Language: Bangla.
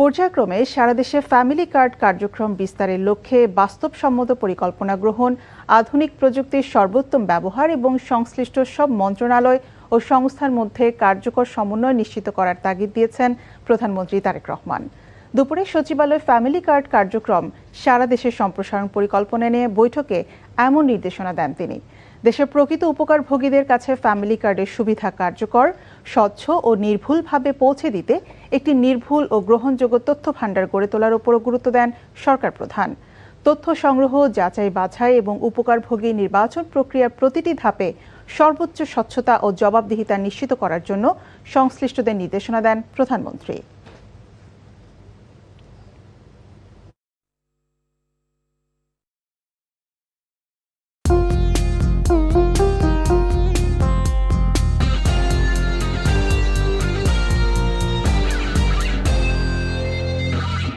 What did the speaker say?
পর্যায়ক্রমে সারা দেশে ফ্যামিলি কার্ড কার্যক্রম বিস্তারের লক্ষ্যে বাস্তবসম্মত পরিকল্পনা গ্রহণ, আধুনিক প্রযুক্তির সর্বোত্তম ব্যবহার এবং সংশ্লিষ্ট সব মন্ত্রণালয় ও সংস্থার মধ্যে কার্যকর সমন্বয় নিশ্চিত করার তাগিদ দিয়েছেন প্রধানমন্ত্রী তারেক রহমান। দুপুরে সচিবালয় ফ্যামিলি কার্ড কার্যক্রম সারা দেশে সম্প্রসারণ পরিকল্পনা নিয়ে বৈঠকে এমন নির্দেশনা দেন তিনি। দেশের প্রকৃত উপকারভোগীদের কাছে ফ্যামিলি কার্ডের সুবিধা কার্যকর, স্বচ্ছ ও নির্ভুলভাবে পৌঁছে দিতে একটি নির্ভুল ও গ্রহণযোগ্য তথ্য ভাণ্ডার গড়ে তোলার উপরও গুরুত্ব দেন সরকার প্রধান। তথ্য সংগ্রহ, যাচাই বাছাই এবং উপকারভোগী নির্বাচন প্রক্রিয়ার প্রতিটি ধাপে সর্বোচ্চ স্বচ্ছতা ও জবাবদিহিতা নিশ্চিত করার জন্য সংশ্লিষ্টদের নির্দেশনা দেন প্রধানমন্ত্রী।